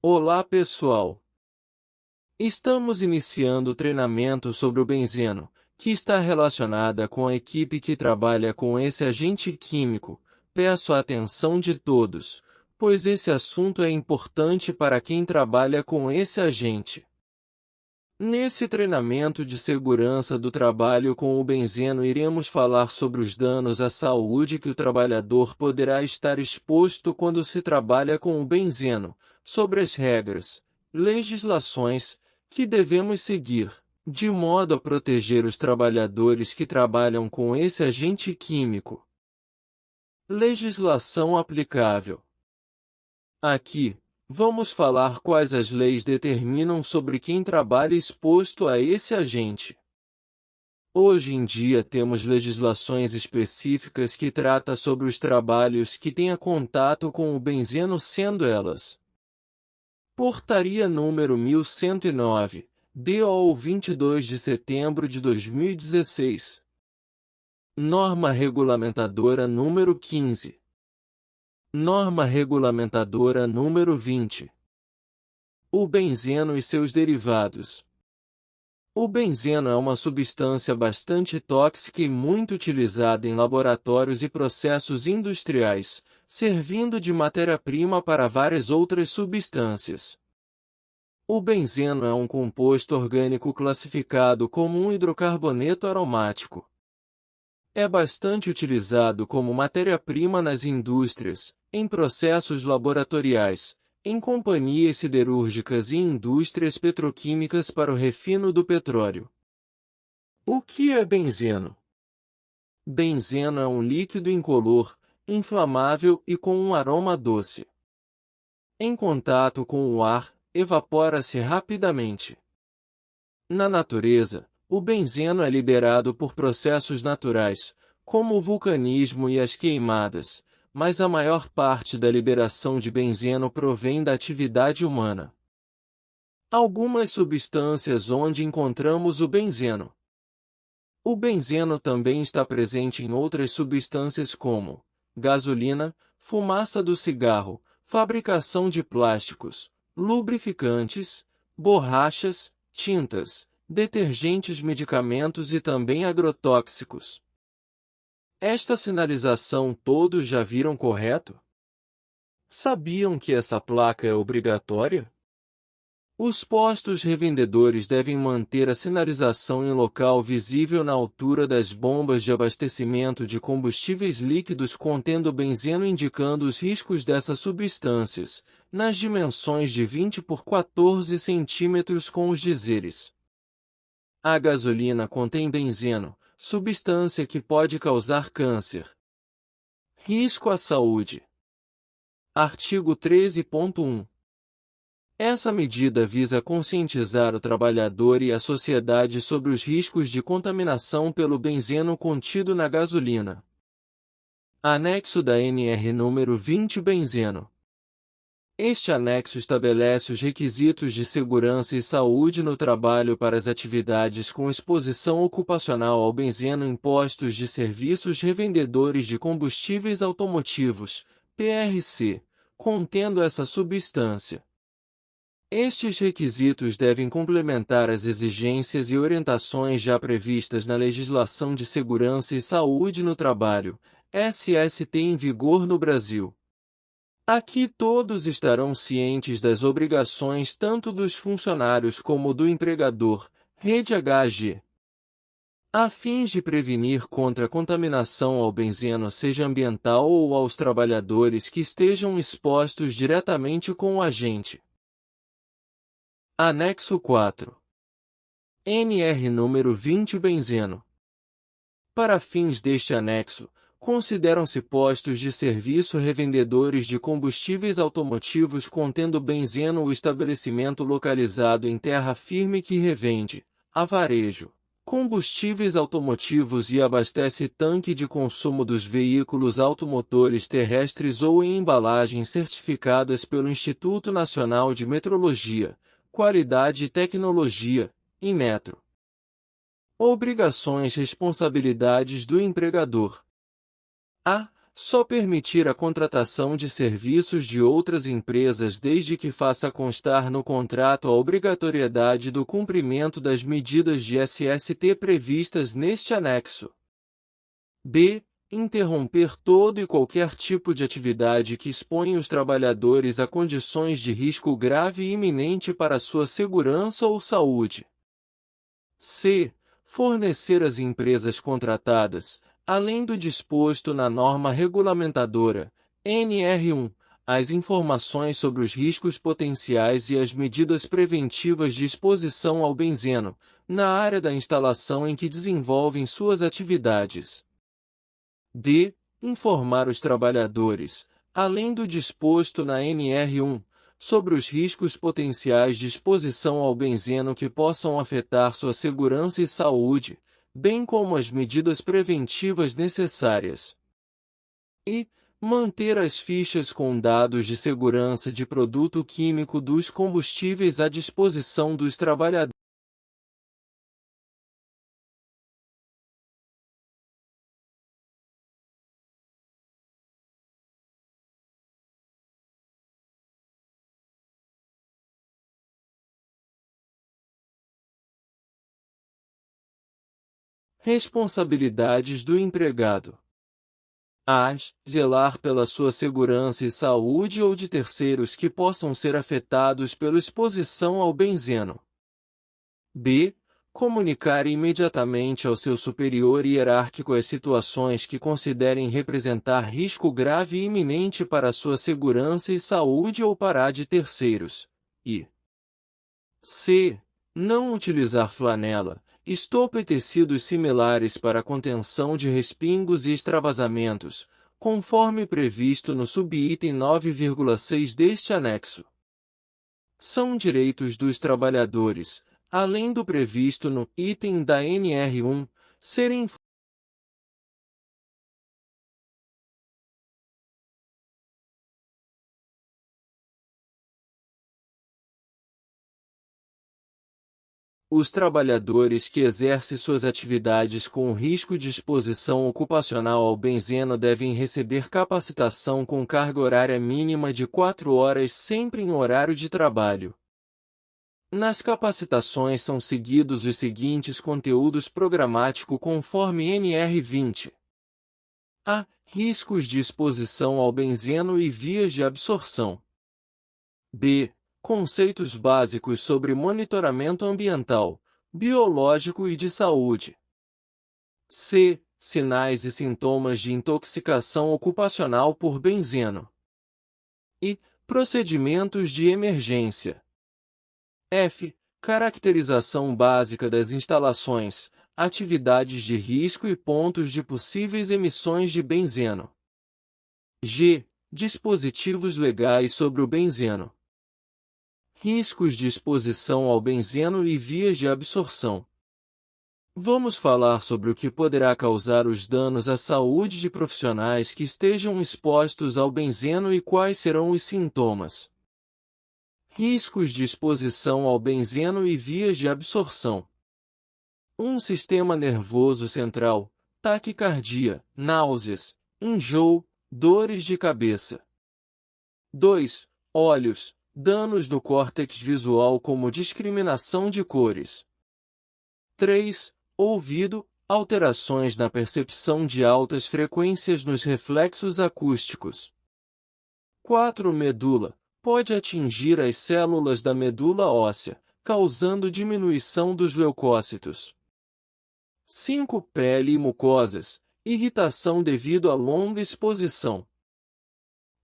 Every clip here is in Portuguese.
Olá pessoal! Estamos iniciando o treinamento sobre o benzeno, que está relacionada com a equipe que trabalha com esse agente químico. Peço a atenção de todos, pois esse assunto é importante para quem trabalha com esse agente. Nesse treinamento de segurança do trabalho com o benzeno iremos falar sobre os danos à saúde que o trabalhador poderá estar exposto quando se trabalha com o benzeno, sobre as regras, legislações, que devemos seguir, de modo a proteger os trabalhadores que trabalham com esse agente químico. Legislação aplicável. Aqui, vamos falar quais as leis determinam sobre quem trabalha exposto a esse agente. Hoje em dia temos legislações específicas que tratam sobre os trabalhos que tenham contato com o benzeno, sendo elas: Portaria número 1109, DO 22 de setembro de 2016. Norma regulamentadora número 15. Norma regulamentadora número 20. O benzeno e seus derivados. O benzeno é uma substância bastante tóxica e muito utilizada em laboratórios e processos industriais, servindo de matéria-prima para várias outras substâncias. O benzeno é um composto orgânico classificado como um hidrocarboneto aromático. É bastante utilizado como matéria-prima nas indústrias, em processos laboratoriais, em companhias siderúrgicas e indústrias petroquímicas para o refino do petróleo. O que é benzeno? Benzeno é um líquido incolor, inflamável e com um aroma doce. Em contato com o ar, evapora-se rapidamente. Na natureza, o benzeno é liberado por processos naturais, como o vulcanismo e as queimadas, mas a maior parte da liberação de benzeno provém da atividade humana. Algumas substâncias onde encontramos o benzeno. O benzeno também está presente em outras substâncias como gasolina, fumaça do cigarro, fabricação de plásticos, lubrificantes, borrachas, tintas, detergentes, medicamentos e também agrotóxicos. Esta sinalização todos já viram, correto? Sabiam que essa placa é obrigatória? Os postos revendedores devem manter a sinalização em local visível na altura das bombas de abastecimento de combustíveis líquidos contendo benzeno, indicando os riscos dessas substâncias, nas dimensões de 20 por 14 centímetros com os dizeres: a gasolina contém benzeno, substância que pode causar câncer. Risco à saúde. Artigo 13.1. Essa medida visa conscientizar o trabalhador e a sociedade sobre os riscos de contaminação pelo benzeno contido na gasolina. Anexo da NR número 20 Benzeno. Este anexo estabelece os requisitos de segurança e saúde no trabalho para as atividades com exposição ocupacional ao benzeno em postos de serviços revendedores de combustíveis automotivos, PRC, contendo essa substância. Estes requisitos devem complementar as exigências e orientações já previstas na Legislação de Segurança e Saúde no Trabalho, SST, em vigor no Brasil. Aqui todos estarão cientes das obrigações tanto dos funcionários como do empregador, rede HG. A fins de prevenir contra a contaminação ao benzeno, seja ambiental ou aos trabalhadores que estejam expostos diretamente com o agente. Anexo 4. NR número 20 Benzeno. Para fins deste anexo, consideram-se postos de serviço revendedores de combustíveis automotivos contendo benzeno o estabelecimento localizado em terra firme que revende, a varejo, combustíveis automotivos e abastece tanque de consumo dos veículos automotores terrestres ou em embalagens certificadas pelo Instituto Nacional de Metrologia, Qualidade e Tecnologia, Inmetro. Obrigações e responsabilidades do empregador. A. Só permitir a contratação de serviços de outras empresas desde que faça constar no contrato a obrigatoriedade do cumprimento das medidas de SST previstas neste anexo. B. Interromper todo e qualquer tipo de atividade que exponha os trabalhadores a condições de risco grave e iminente para sua segurança ou saúde. C. Fornecer às empresas contratadas, além do disposto na norma regulamentadora, NR1, as informações sobre os riscos potenciais e as medidas preventivas de exposição ao benzeno, na área da instalação em que desenvolvem suas atividades. D. Informar os trabalhadores, além do disposto na NR1, sobre os riscos potenciais de exposição ao benzeno que possam afetar sua segurança e saúde, bem como as medidas preventivas necessárias. E manter as fichas com dados de segurança de produto químico dos combustíveis à disposição dos trabalhadores. Responsabilidades do empregado. A. Zelar pela sua segurança e saúde ou de terceiros que possam ser afetados pela exposição ao benzeno. B. Comunicar imediatamente ao seu superior hierárquico as situações que considerem representar risco grave e iminente para a sua segurança e saúde ou para a de terceiros. E. C. Não utilizar flanela, estopa e tecidos similares para contenção de respingos e extravasamentos, conforme previsto no subitem 9,6 deste anexo. São direitos dos trabalhadores, além do previsto no item da NR1, serem os trabalhadores que exercem suas atividades com risco de exposição ocupacional ao benzeno devem receber capacitação com carga horária mínima de 4 horas sempre em horário de trabalho. Nas capacitações são seguidos os seguintes conteúdos programático conforme NR20. A. Riscos de exposição ao benzeno e vias de absorção. B. Conceitos básicos sobre monitoramento ambiental, biológico e de saúde. C. Sinais e sintomas de intoxicação ocupacional por benzeno. E. Procedimentos de emergência. F. Caracterização básica das instalações, atividades de risco e pontos de possíveis emissões de benzeno. G. Dispositivos legais sobre o benzeno. Riscos de exposição ao benzeno e vias de absorção. Vamos falar sobre o que poderá causar os danos à saúde de profissionais que estejam expostos ao benzeno e quais serão os sintomas. Riscos de exposição ao benzeno e vias de absorção. Um sistema nervoso central, taquicardia, náuseas, enjoo, dores de cabeça. 2. Olhos, danos no córtex visual como discriminação de cores. 3. Ouvido, alterações na percepção de altas frequências nos reflexos acústicos. 4. Medula, pode atingir as células da medula óssea, causando diminuição dos leucócitos. 5. Pele e mucosas, irritação devido a longa exposição.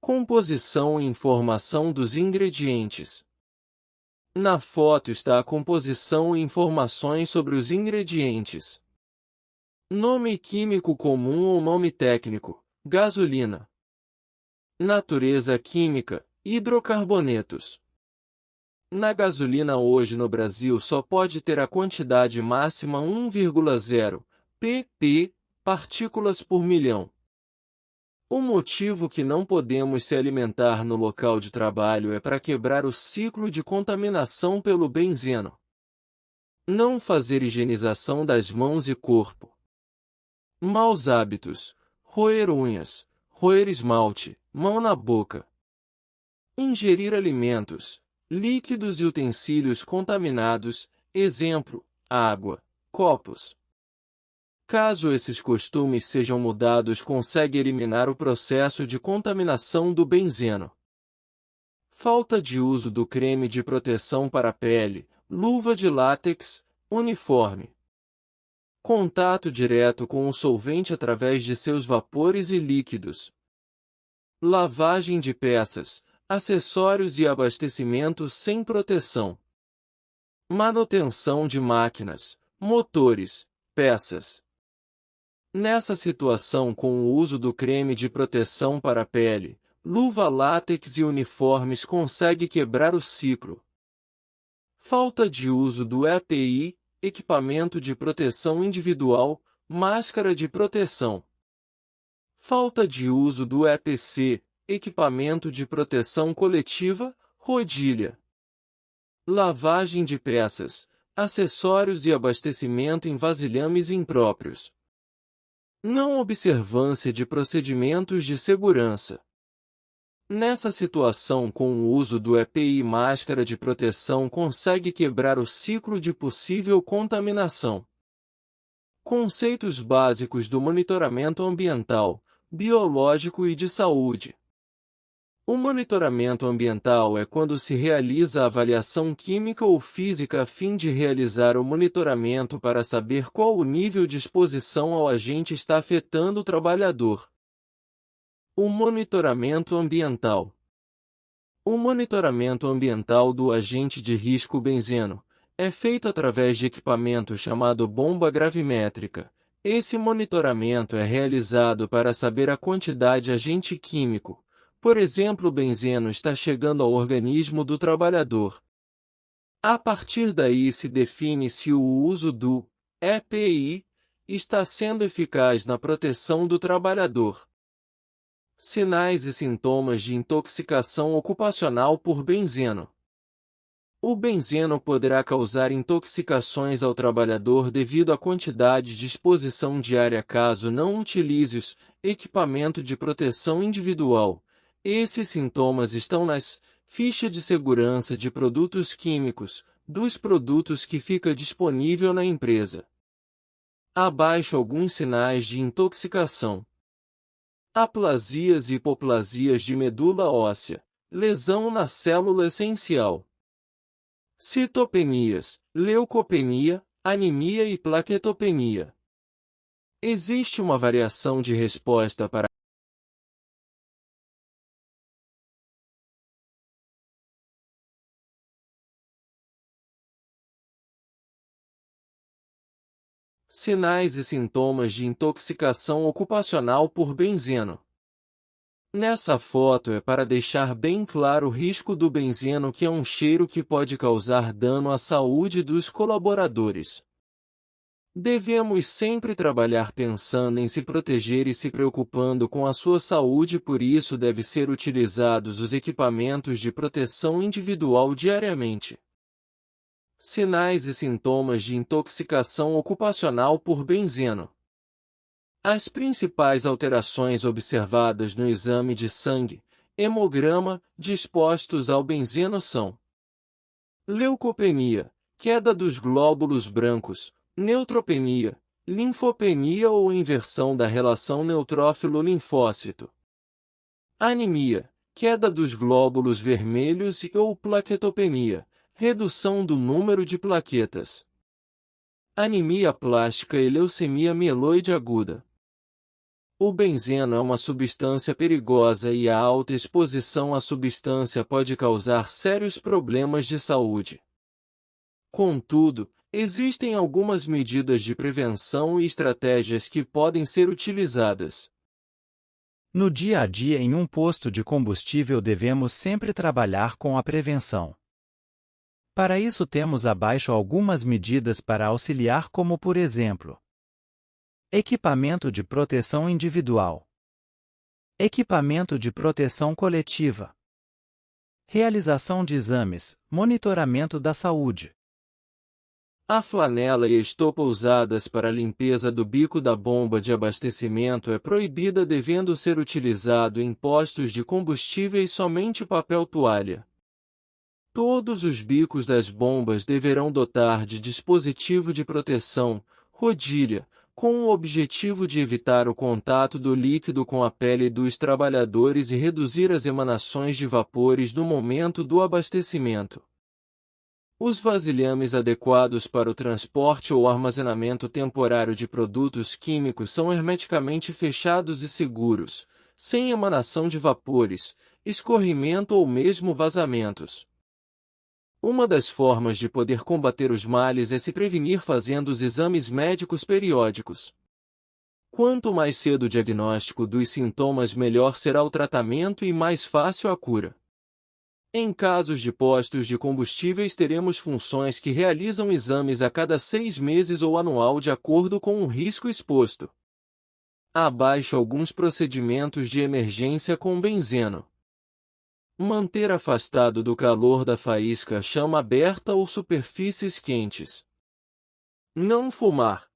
Composição e informação dos ingredientes. Na foto está a composição e informações sobre os ingredientes. Nome químico comum ou nome técnico: gasolina. Natureza química: hidrocarbonetos. Na gasolina hoje no Brasil só pode ter a quantidade máxima 1,0 pp, partículas por milhão. O motivo que não podemos se alimentar no local de trabalho é para quebrar o ciclo de contaminação pelo benzeno. Não fazer higienização das mãos e corpo. Maus hábitos: roer unhas, roer esmalte, mão na boca, ingerir alimentos, líquidos e utensílios contaminados, exemplo, água, copos. Caso esses costumes sejam mudados, consegue eliminar o processo de contaminação do benzeno. Falta de uso do creme de proteção para a pele, luva de látex, uniforme. Contato direto com o solvente através de seus vapores e líquidos. Lavagem de peças, acessórios e abastecimento sem proteção. Manutenção de máquinas, motores, peças. Nessa situação, com o uso do creme de proteção para a pele, luva látex e uniformes, consegue quebrar o ciclo. Falta de uso do EPI, equipamento de proteção individual, máscara de proteção. Falta de uso do EPC, equipamento de proteção coletiva, rodilha. Lavagem de peças, acessórios e abastecimento em vasilhames impróprios. Não observância de procedimentos de segurança. Nessa situação, com o uso do EPI máscara de proteção, consegue quebrar o ciclo de possível contaminação. Conceitos básicos do monitoramento ambiental, biológico e de saúde. O monitoramento ambiental é quando se realiza a avaliação química ou física a fim de realizar o monitoramento para saber qual o nível de exposição ao agente está afetando o trabalhador. O monitoramento ambiental. O monitoramento ambiental do agente de risco benzeno é feito através de equipamento chamado bomba gravimétrica. Esse monitoramento é realizado para saber a quantidade de agente químico. Por exemplo, o benzeno está chegando ao organismo do trabalhador. A partir daí se define se o uso do EPI está sendo eficaz na proteção do trabalhador. Sinais e sintomas de intoxicação ocupacional por benzeno. O benzeno poderá causar intoxicações ao trabalhador devido à quantidade de exposição diária caso não utilize o equipamento de proteção individual. Esses sintomas estão nas fichas de segurança de produtos químicos, dos produtos que fica disponível na empresa. Abaixo alguns sinais de intoxicação. Aplasias e hipoplasias de medula óssea, lesão na célula essencial. Citopenias, leucopenia, anemia e plaquetopenia. Existe uma variação de resposta para sinais e sintomas de intoxicação ocupacional por benzeno. Nessa foto é para deixar bem claro o risco do benzeno, que é um cheiro que pode causar dano à saúde dos colaboradores. Devemos sempre trabalhar pensando em se proteger e se preocupando com a sua saúde, por isso devem ser utilizados os equipamentos de proteção individual diariamente. Sinais e sintomas de intoxicação ocupacional por benzeno. As principais alterações observadas no exame de sangue, hemograma, dispostos ao benzeno são: leucopenia, queda dos glóbulos brancos, neutropenia, linfopenia ou inversão da relação neutrófilo-linfócito, anemia, queda dos glóbulos vermelhos ou plaquetopenia, redução do número de plaquetas, anemia plástica e leucemia mieloide aguda. O benzeno é uma substância perigosa e a alta exposição à substância pode causar sérios problemas de saúde. Contudo, existem algumas medidas de prevenção e estratégias que podem ser utilizadas. No dia a dia, em um posto de combustível, devemos sempre trabalhar com a prevenção. Para isso, temos abaixo algumas medidas para auxiliar, como por exemplo: equipamento de proteção individual, equipamento de proteção coletiva, realização de exames, monitoramento da saúde, A flanela e a estopa usadas para a limpeza do bico da bomba de abastecimento é proibida, devendo ser utilizado em postos de combustíveis somente papel toalha. Todos os bicos das bombas deverão dotar de dispositivo de proteção, rodilha, com o objetivo de evitar o contato do líquido com a pele dos trabalhadores e reduzir as emanações de vapores no momento do abastecimento. Os vasilhames adequados para o transporte ou armazenamento temporário de produtos químicos são hermeticamente fechados e seguros, sem emanação de vapores, escorrimento ou mesmo vazamentos. Uma das formas de poder combater os males é se prevenir fazendo os exames médicos periódicos. Quanto mais cedo o diagnóstico dos sintomas, melhor será o tratamento e mais fácil a cura. Em casos de postos de combustíveis, teremos funções que realizam exames a cada 6 meses ou anual de acordo com o risco exposto. Abaixo alguns procedimentos de emergência com benzeno. Manter afastado do calor da faísca, chama aberta ou superfícies quentes. Não fumar.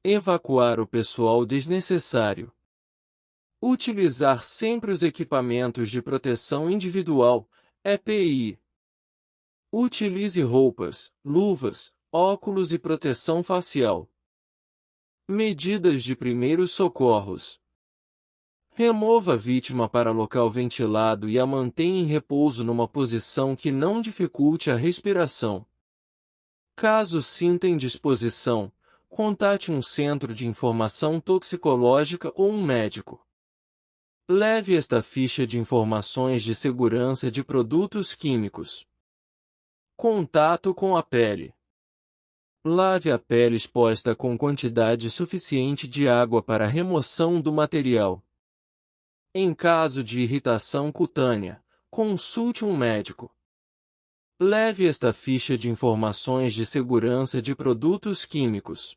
Evacuar o pessoal desnecessário. Utilizar sempre os equipamentos de proteção individual, EPI. Utilize roupas, luvas, óculos e proteção facial. Medidas de primeiros socorros. Remova a vítima para local ventilado e a mantenha em repouso numa posição que não dificulte a respiração. Caso sinta indisposição, contate um centro de informação toxicológica ou um médico. Leve esta ficha de informações de segurança de produtos químicos. Contato com a pele. Lave a pele exposta com quantidade suficiente de água para a remoção do material. Em caso de irritação cutânea, consulte um médico. Leve esta ficha de informações de segurança de produtos químicos.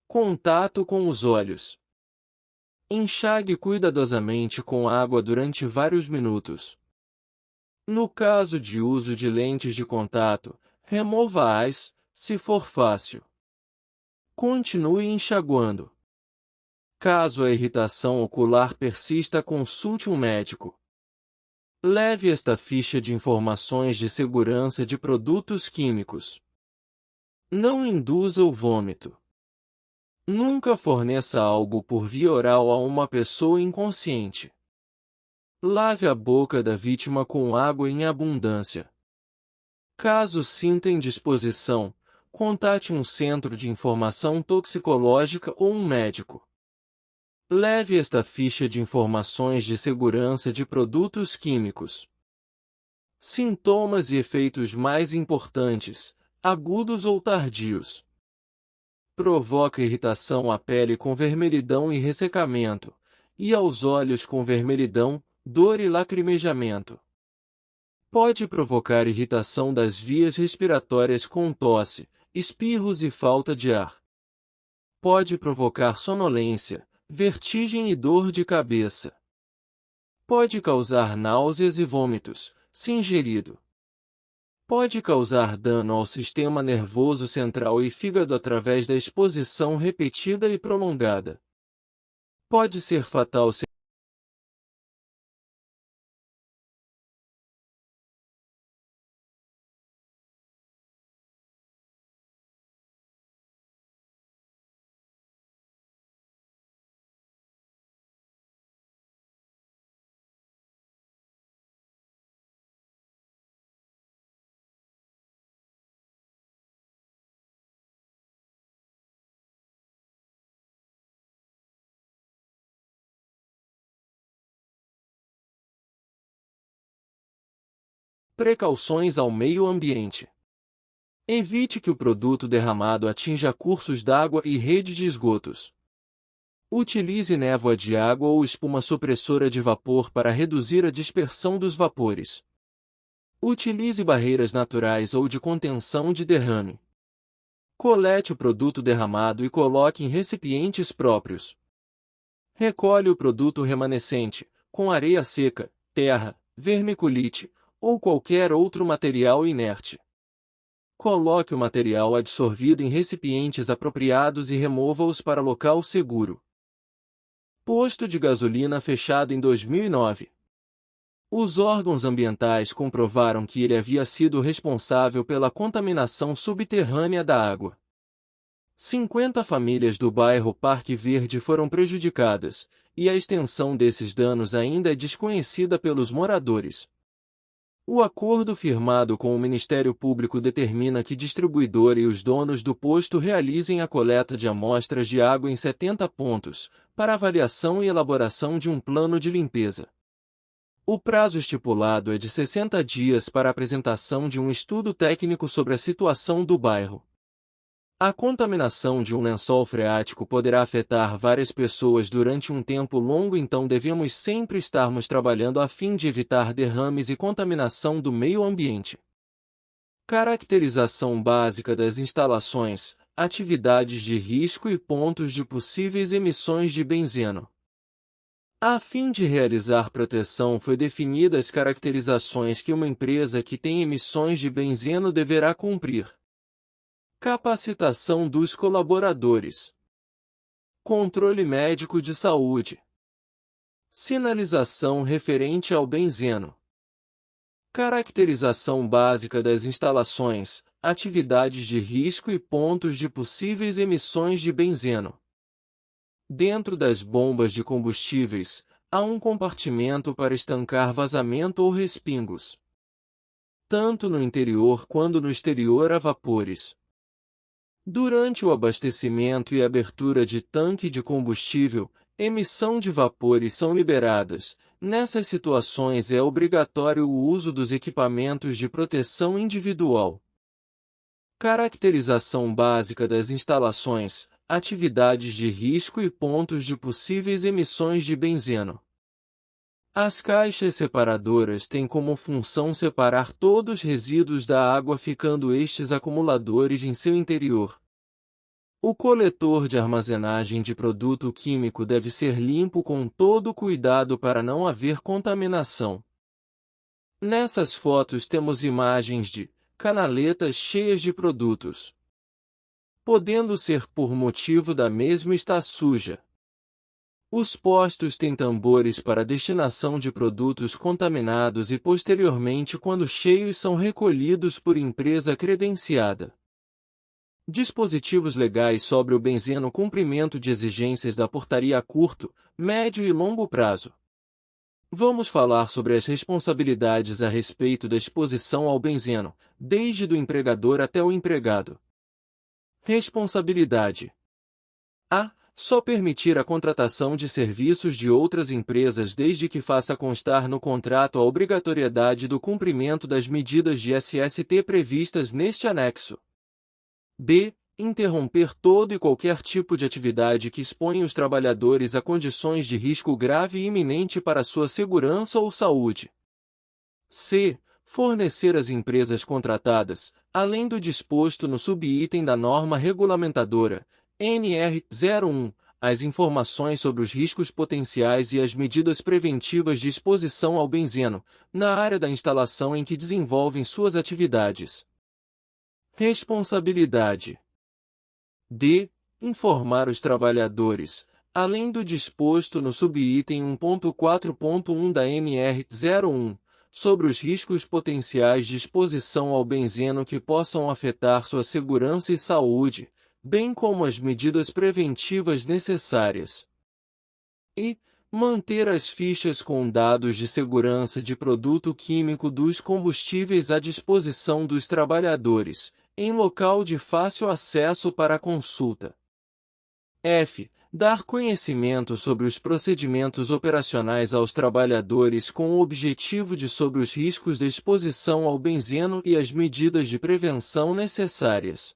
Contato com os olhos. Enxague cuidadosamente com água durante vários minutos. No caso de uso de lentes de contato, remova-as, se for fácil. Continue enxaguando. Caso a irritação ocular persista, consulte um médico. Leve esta ficha de informações de segurança de produtos químicos. Não induza o vômito. Nunca forneça algo por via oral a uma pessoa inconsciente. Lave a boca da vítima com água em abundância. Caso sinta indisposição, contate um centro de informação toxicológica ou um médico. Leve esta ficha de informações de segurança de produtos químicos. Sintomas e efeitos mais importantes, agudos ou tardios. Provoca irritação à pele com vermelhidão e ressecamento, e aos olhos com vermelhidão, dor e lacrimejamento. Pode provocar irritação das vias respiratórias com tosse, espirros e falta de ar. Pode provocar sonolência, vertigem e dor de cabeça. Pode causar náuseas e vômitos, se ingerido. Pode causar dano ao sistema nervoso central e fígado através da exposição repetida e prolongada. Pode ser fatal se Precauções ao meio ambiente. Evite que o produto derramado atinja cursos d'água e rede de esgotos. Utilize névoa de água ou espuma supressora de vapor para reduzir a dispersão dos vapores. Utilize barreiras naturais ou de contenção de derrame. Colete o produto derramado e coloque em recipientes próprios. Recolhe o produto remanescente, com areia seca, terra, vermiculite, ou qualquer outro material inerte. Coloque o material adsorvido em recipientes apropriados e remova-os para local seguro. Posto de gasolina fechado em 2009. Os órgãos ambientais comprovaram que ele havia sido responsável pela contaminação subterrânea da água. 50 famílias do bairro Parque Verde foram prejudicadas, e a extensão desses danos ainda é desconhecida pelos moradores. O acordo firmado com o Ministério Público determina que distribuidor e os donos do posto realizem a coleta de amostras de água em 70 pontos, para avaliação e elaboração de um plano de limpeza. O prazo estipulado é de 60 dias para a apresentação de um estudo técnico sobre a situação do bairro. A contaminação de um lençol freático poderá afetar várias pessoas durante um tempo longo, então devemos sempre estarmos trabalhando a fim de evitar derrames e contaminação do meio ambiente. Caracterização básica das instalações, atividades de risco e pontos de possíveis emissões de benzeno. A fim de realizar proteção, foi definidas as caracterizações que uma empresa que tem emissões de benzeno deverá cumprir. Capacitação dos colaboradores. Controle médico de saúde. Sinalização referente ao benzeno. Caracterização básica das instalações, atividades de risco e pontos de possíveis emissões de benzeno. Dentro das bombas de combustíveis, há um compartimento para estancar vazamento ou respingos. Tanto no interior quanto no exterior há vapores. Durante o abastecimento e abertura de tanque de combustível, emissão de vapores são liberadas. Nessas situações é obrigatório o uso dos equipamentos de proteção individual. Caracterização básica das instalações, atividades de risco e pontos de possíveis emissões de benzeno. As caixas separadoras têm como função separar todos os resíduos da água, ficando estes acumuladores em seu interior. O coletor de armazenagem de produto químico deve ser limpo com todo cuidado para não haver contaminação. Nessas fotos temos imagens de canaletas cheias de produtos, podendo ser por motivo da mesma estar suja. Os postos têm tambores para destinação de produtos contaminados e posteriormente, quando cheios, são recolhidos por empresa credenciada. Dispositivos legais sobre o benzeno. Cumprimento de exigências da portaria a curto, médio e longo prazo. Vamos falar sobre as responsabilidades a respeito da exposição ao benzeno, desde do empregador até o empregado. Responsabilidade. A. Só permitir a contratação de serviços de outras empresas desde que faça constar no contrato a obrigatoriedade do cumprimento das medidas de SST previstas neste anexo. B. Interromper todo e qualquer tipo de atividade que exponha os trabalhadores a condições de risco grave e iminente para sua segurança ou saúde. C. Fornecer às empresas contratadas, além do disposto no subitem da norma regulamentadora, NR 01, as informações sobre os riscos potenciais e as medidas preventivas de exposição ao benzeno, na área da instalação em que desenvolvem suas atividades. Responsabilidade. D. Informar os trabalhadores, além do disposto no subitem 1.4.1 da NR 01, sobre os riscos potenciais de exposição ao benzeno que possam afetar sua segurança e saúde, bem como as medidas preventivas necessárias. E manter as fichas com dados de segurança de produto químico dos combustíveis à disposição dos trabalhadores, em local de fácil acesso para consulta. F. Dar conhecimento sobre os procedimentos operacionais aos trabalhadores com o objetivo de sobre os riscos de exposição ao benzeno e as medidas de prevenção necessárias.